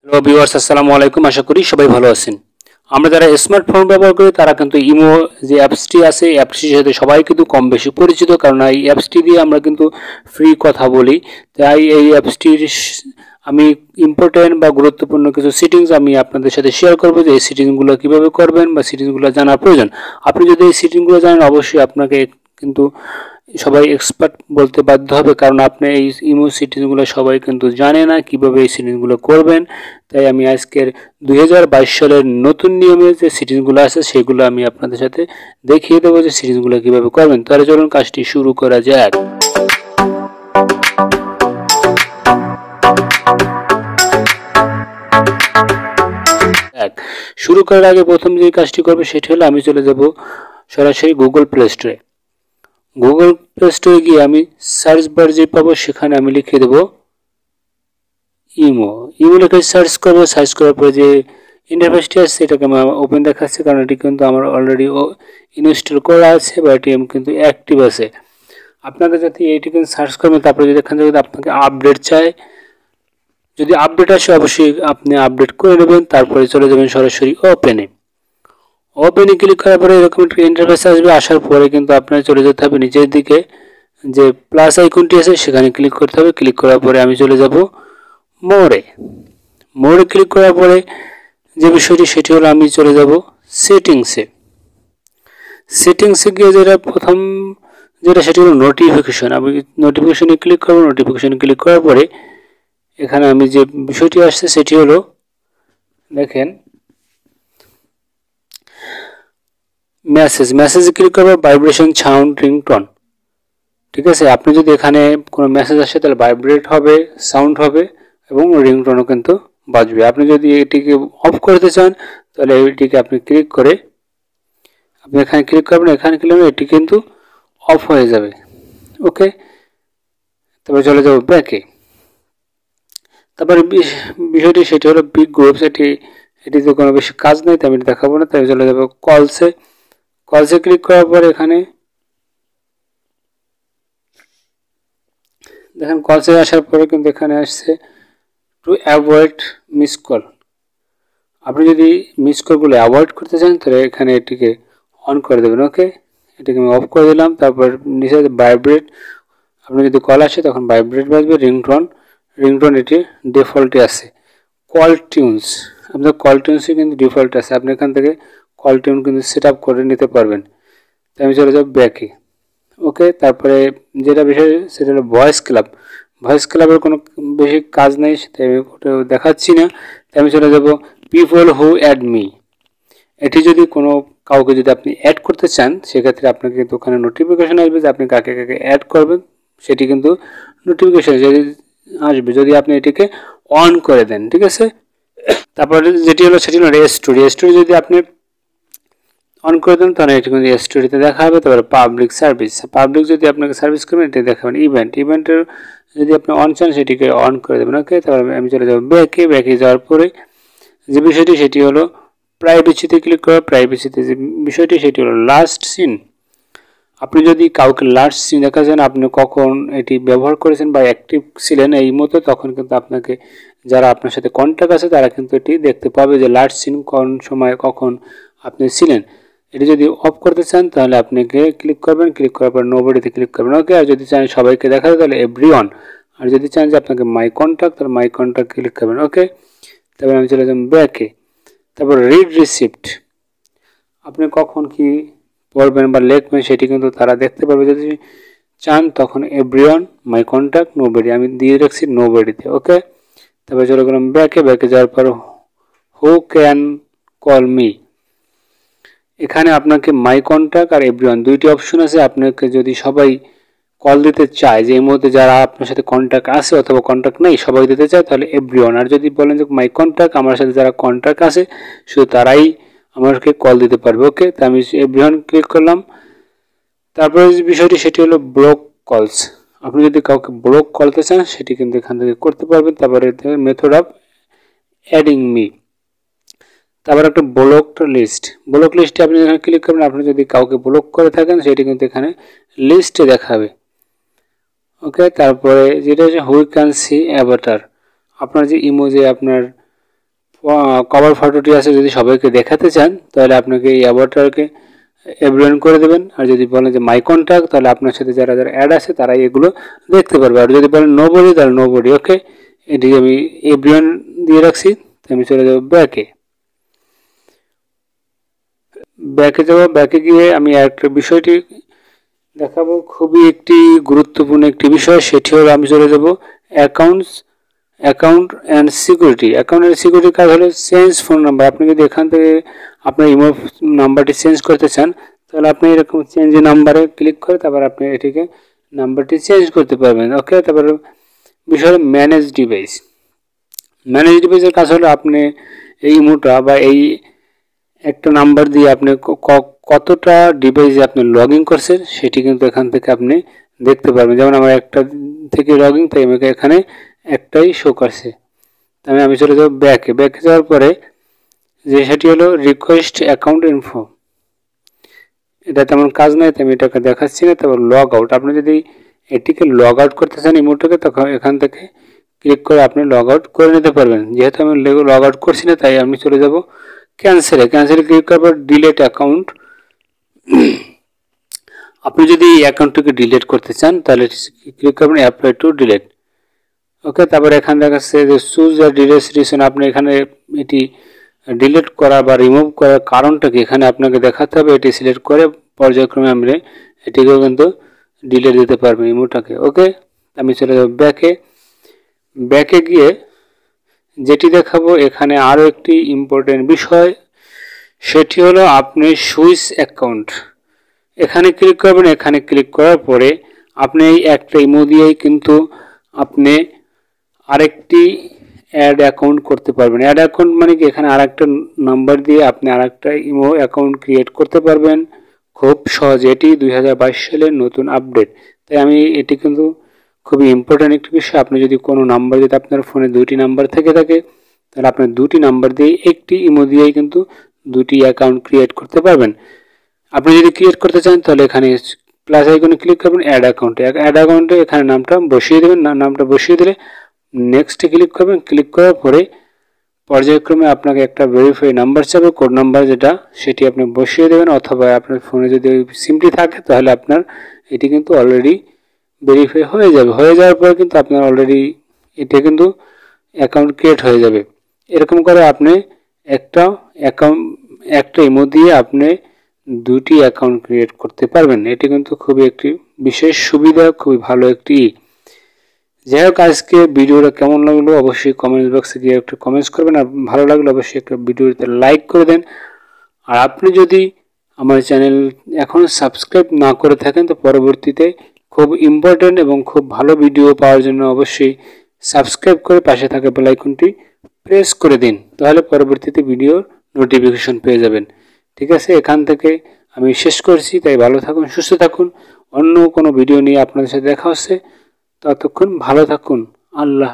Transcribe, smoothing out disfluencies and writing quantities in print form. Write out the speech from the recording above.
Hello viewers, আসসালামু আলাইকুম। আশা করি সবাই ভালো আছেন। আমরা যারা স্মার্টফোন ব্যবহার করি তারা কিন্তু ইমো যে অ্যাপসটি আছে, এই অ্যাপসটির সাথে সবাই কিন্তু কম বেশি পরিচিত, কারণ এই অ্যাপসটি দিয়ে আমরা কিন্তু ফ্রি কথা বলি। তাই এই অ্যাপসটির আমি ইম্পর্টেন্ট বা গুরুত্বপূর্ণ কিছু সেটিংস আমি আপনাদের সাথে শেয়ার করবো, যে এই সেটিংসগুলো কীভাবে করবেন বা সেটিংসগুলো জানার প্রয়োজন। আপনি যদি এই সেটিংসগুলো জানেন, অবশ্যই আপনাকে কিন্তু সবাই এক্সপার্ট বলতে বাধ্য হবে, কারণ আপনি এই ইমো সেটিংসগুলো সবাই কিন্তু জানে না কিভাবে এই সেটিংসগুলো করবেন। তাই আমি আজকের 2022 সালের নতুন নিয়মে যে সেটিংসগুলো আছে সেগুলো আমি আপনাদের সাথে দেখিয়ে দেবো যে সেটিংসগুলো কিভাবে করবেন। তাহলে চলুন কাজটি শুরু করা যাক। শুরু করার আগে প্রথম যে কাজটি করবে সেটি হলো আমি চলে যাব সরাসরি গুগল প্লে স্টোরে। গুগল প্লে স্টোরে গিয়ে আমি সার্চ বার যে পাবো সেখানে আমি লিখে দেব ইমো। ইমো লিখে সার্চ করবো। সার্চ করার পরে যে ইন্টারফেসটি আছে এটাকে আমার ওপেন দেখাচ্ছে, কারণ এটি কিন্তু আমার অলরেডি ইনস্টল করা আছে বা এটি কিন্তু অ্যাক্টিভ আছে। আপনাদের যাতে এইটি কিন্তু সার্চ করবেন, তারপরে যদি এখান থেকে আপনাকে আপডেট চায়, যদি আপডেট আসে অবশ্যই আপনি আপডেট করে নেবেন। তারপরে চলে যাবেন সরাসরি ওপেনে। ওপেনে ক্লিক করার পরে এরকম একটা ইন্টারফেস আসবে। আসার পরে কিন্তু আপনার চলে যেতে হবে নিচের দিকে, যে প্লাস আইকনটি আছে সেখানে ক্লিক করতে হবে। ক্লিক করার পরে আমি চলে যাব মোড়ে। মোড়ে ক্লিক করার পরে যে বিষয়টি সেটি হলো আমি চলে যাব সেটিংসে। সেটিংসে গিয়ে প্রথম যেটা সেটি হলো নোটিফিকেশন। আমি নোটিফিকেশনে ক্লিক করব। নোটিফিকেশনে ক্লিক করার পরে এখানে আমি যে বিষয়টি আসছে সেটি হলো, দেখেন, মেসেজে ক্লিক করবো, ভাইব্রেশন, সাউন্ড, রিংটোন। ঠিক আছে, আপনি যদি এখানে কোনো মেসেজ আসে তাহলে ভাইব্রেট হবে, সাউন্ড হবে এবং রিংটোনও কিন্তু বাজবে। আপনি যদি এটিকে অফ করতে চান তাহলে এটিকে আপনি ক্লিক করে আপনি এখানে ক্লিক করবেন। এখানে ক্লিক করলে এটি কিন্তু অফ হয়ে যাবে। ওকে, তারপরে চলে যাব ব্যাকে। তারপরে বিষয়টি সেটি হলো বিগ গ্রুপস। এটিতে কোনো বেশি কাজ নেই, তাই আমি দেখাবো না। তাই চলে যাব কলসে ক্লিক করার পর এখানে দেখেন কলসে আসার পরে কিন্তু এখানে আসছে টু অ্যাভয়েড মিস কল। আপনি যদি মিস কলগুলো অ্যাভয়েড করতে চান তাহলে এখানে এটিকে অন করে দেবেন। ওকে, এটিকে আমি অফ করে দিলাম। তারপর নিচে ভাইব্রেট, আপনি যদি কল আসে তখন ভাইব্রেট বাজবে। রিংটোন এটি ডিফল্টে আছে। কল টিউনস, আপনার কল টিউনসই কিন্তু ডিফল্ট আছে। আপনি এখান থেকে কল টিউন কিন্তু সেট আপ করে নিতে পারবেন। তাই আমি চলে যাব ব্যাকে। ওকে, তারপরে যেটা বিষয় সেটা হলো ভয়েস ক্লাবের কোনো বেশি কাজ নেই, তাই আমি ওটা দেখাচ্ছি না। তাই আমি চলে যাব পিপল হু অ্যাড মি। এটি যদি কোনো কাউকে যদি আপনি অ্যাড করতে চান সেক্ষেত্রে আপনাকে কিন্তু ওখানে নোটিফিকেশন আসবে যে আপনি কাকে কাকে অ্যাড করবেন, সেটি কিন্তু নোটিফিকেশন আসবে যদি আপনি এটিকে অন করে দেন। ঠিক আছে, তারপরে যেটি হলো সেটি হলো রেস্টোরি যদি আপনি অন করে দেন তাহলে এটি কিন্তু স্টোরিতে দেখা হবে। তারপরে পাবলিক যদি আপনাকে সার্ভিস করবেন এটি দেখাবেন। ইভেন্টের যদি আপনি অন চান সেটিকে অন করে দেবেন। ওকে, তারপরে আমি চলে যাব ব্যাকে যাওয়ার পরে যে বিষয়টি সেটি হলো প্রাইভেসিতে ক্লিক করা। প্রাইভেসিতে যে বিষয়টি সেটি হলো লাস্ট সিন। আপনি যদি কাউকে লাস্ট সিন দেখা যান, আপনি কখন এটি ব্যবহার করেছেন বা অ্যাক্টিভ ছিলেন এই মতো, তখন কিন্তু আপনাকে যারা আপনার সাথে কন্ট্যাক্ট আছে তারা কিন্তু এটি দেখতে পাবে যে লাস্ট সিন কোন সময় কখন আপনি ছিলেন। এটি যদি অফ করতে চান তাহলে আপনাকে ক্লিক করবেন। ক্লিক করার পর নোবডিতে ক্লিক করবেন। ওকে, আর যদি চান সবাইকে দেখাতে তাহলে এভরিওয়ান, আর যদি চান যে আপনাকে মাই কন্ট্যাক্ট তাহলে মাই কন্ট্যাক্ট ক্লিক করবেন। ওকে, তারপরে আমি চলে যাব ব্যাকে। তারপর রিড রিসিপ্ট, আপনি কখন কি পড়বেন বা লিখবেন সেটি কিন্তু তারা দেখতে পারবে। যদি চান তখন এভরিওয়ান, মাই কন্ট্যাক্ট, নোবডি, আমি দিয়ে রাখছি নোবডিতে। ওকে, তারপরে চলে গেলাম ব্যাকে যাওয়ার পর হু ক্যান কল মি। এখানে আপনাকে মাই কন্ট্যাক্ট আর এভরিওয়ান দুইটি অপশন আছে। আপনাকে যদি সবাই কল দিতে চায়, যে এই মুহূর্তে যারা আপনার সাথে কন্ট্যাক্ট আছে অথবা কন্ট্যাক্ট নেই সবাই দিতে চায় তাহলে এভরিওয়ান, আর যদি বলেন যে মাই কন্ট্যাক্ট, আমার সাথে যারা কন্ট্যাক্ট আছে শুধু তারাই আমাকে কল দিতে পারবে। ওকে, তো আমি এভরিওয়ান ক্লিক করলাম। তারপরে যে বিষয়টি সেটি হলো ব্লক কলস। আপনি যদি কাউকে ব্লক করতে চান সেটি কিন্তু এখান থেকে করতে পারবেন। তারপরে মেথড অফ অ্যাডিং মি, তারপর একটা ব্লক লিস্টে আপনি এখানে ক্লিক করবেন। আপনি যদি কাউকে ব্লক করে থাকেন সেটি কিন্তু এখানে লিস্টে দেখাবে। ওকে, তারপরে যেটা হচ্ছে হু ক্যান সি অ্যাভাটার, আপনার যে ইমোজি আপনার কভার ফটোটি আছে যদি সবাইকে দেখাতে চান তাহলে আপনাকে এই অ্যাভাটারকে এভরিওয়ান করে দেবেন। আর যদি বলেন যে মাই কন্ট্যাক্ট তাহলে আপনার সাথে যারা যারা অ্যাড আছে তারাই এগুলো দেখতে পারবে। আর যদি বলেন নো বডি তাহলে নো বডি। ওকে, এটি আমি এভরিওয়ান দিয়ে রাখছি। আমি চলে যাব ব্যাকে। ব্যাকে গিয়ে আমি একটা বিষয়টি দেখাবো, খুবই একটি গুরুত্বপূর্ণ একটি বিষয়, সেটি হলো আমি চলে যাব account and security. Account and security কাজ হলো চেঞ্জ ফোন নাম্বার। আপনি যদি এখান থেকে আপনার ইমো নাম্বারটি চেঞ্জ করতে চান তাহলে আপনি এরকম চেঞ্জ নাম্বারে ক্লিক করে তারপর আপনি এটিকে নাম্বারটি চেঞ্জ করতে পারবেন। ওকে, তারপরে বিষয় হলো ম্যানেজ ডিভাইস। ম্যানেজ ডিভাইসের কাজ হলো আপনি এই ইমোটা বা এই একটা নাম্বার দিয়ে আপনি কতটা ডিভাইসে আপনি লগ ইন করছেন সেটি কিন্তু এখান থেকে আপনি দেখতে পারবেন। যেমন আমার একটা থেকে লগ ইন, তাই আমাকে এখানে একটাই শো করছে। আমি চলে যাব ব্যাকে যাওয়ার পরে যে সেটি হলো রিকোয়েস্ট অ্যাকাউন্ট ইনফো। এটা তেমন কাজ নাই, তাই আমি এটাকে দেখাচ্ছি না। তারপর লগ আউট। আপনি যদি এটিকে লগ আউট করতে চান ইমোটাকে, তখন এখান থেকে ক্লিক করে আপনি লগ আউট করে নিতে পারবেন। যেহেতু আমি লগ আউট করছি না তাই আমি চলে যাব ক্যান্সেলে ক্লিক করার পর ডিলিট অ্যাকাউন্ট। আপনি যদি এই অ্যাকাউন্টটিকে ডিলিট করতে চান তাহলে ক্লিক করবেন অ্যাপ্লাই টু ডিলিট। ওকে, তারপর এখানে দেখাচ্ছে যে চুজ আর ডিলিট রিজন। আপনি এখানে এটি ডিলিট করা বা রিমুভ করার কারণটা কি এখানে আপনাকে দেখাতে হবে। এটি সিলেক্ট করে পর্যায়ক্রমে আপনি এটিকেও কিন্তু ডিলিট দিতে পারবেন ইমোটাকে। ওকে, আমি চলে যাব ব্যাকে গিয়ে যেটি দেখাবো এখানে আরও একটি ইম্পর্টেন্ট বিষয়, সেটি হলো আপনি সুইচ অ্যাকাউন্ট। এখানে ক্লিক করবেন। এখানে ক্লিক করার পরে আপনি এই একটা ইমো দিয়েই কিন্তু আপনি আরেকটি অ্যাড অ্যাকাউন্ট করতে পারবেন। অ্যাড অ্যাকাউন্ট মানে কি, এখানে আরেকটা নাম্বার দিয়ে আপনি আরেকটা ইমো অ্যাকাউন্ট ক্রিয়েট করতে পারবেন খুব সহজে। এটি 2022 সালের নতুন আপডেট, তাই আমি এটি কিন্তু খুবই ইম্পর্টেন্ট একটি বিষয়। আপনি যদি কোনো নাম্বার, যদি আপনার ফোনে দুটি নাম্বার থেকে থাকে তাহলে আপনার দুটি নাম্বার দিয়ে একটি ইমো দিয়েই কিন্তু দুটি অ্যাকাউন্ট ক্রিয়েট করতে পারবেন। আপনি যদি ক্রিয়েট করতে চান তাহলে এখানে প্লাস আইকনে ক্লিক করবেন, অ্যাড অ্যাকাউন্টে এখানে নামটা বসিয়ে দেবেন। নামটা বসিয়ে দিলে নেক্সটে ক্লিক করবেন। ক্লিক করার পরে পর্যায়ক্রমে আপনাকে একটা ভেরিফাই নাম্বার চাবে, কোড নাম্বার যেটা, সেটি আপনি বসিয়ে দেবেন। অথবা আপনার ফোনে যদি ওই সিমটি থাকে তাহলে আপনার এটি কিন্তু অলরেডি ভেরিফাই হয়ে যাবে। হয়ে যাওয়ার পরে কিন্তু আপনার অলরেডি এটা কিন্তু অ্যাকাউন্ট ক্রিয়েট হয়ে যাবে। এরকম করে আপনি একটা ইমো দিয়ে আপনি দুটি অ্যাকাউন্ট ক্রিয়েট করতে পারবেন। এটি কিন্তু খুবই একটি বিশেষ সুবিধা, খুবই ভালো একটি। যাই হোক, আজকে ভিডিওটা কেমন লাগলো অবশ্যই কমেন্ট বক্সে গিয়ে একটু কমেন্টস করবেন। আর ভালো লাগলে অবশ্যই একটা ভিডিওতে লাইক করে দেন। আর আপনি যদি আমার চ্যানেল এখনও সাবস্ক্রাইব না করে থাকেন তো পরবর্তীতে খুব ইম্পর্টেন্ট এবং খুব ভালো ভিডিও পাওয়ার জন্য অবশ্যই সাবস্ক্রাইব করে পাশে থাকা বেল আইকনটি প্রেস করে দিন, তাহলে পরবর্তীতে ভিডিওর নোটিফিকেশন পেয়ে যাবেন। ঠিক আছে, এখান থেকে আমি শেষ করছি। তাই ভালো থাকুন, সুস্থ থাকুন। অন্য কোনো ভিডিও নিয়ে আপনাদের সাথে দেখা হচ্ছে। ততক্ষণ ভালো থাকুন। আল্লাহ।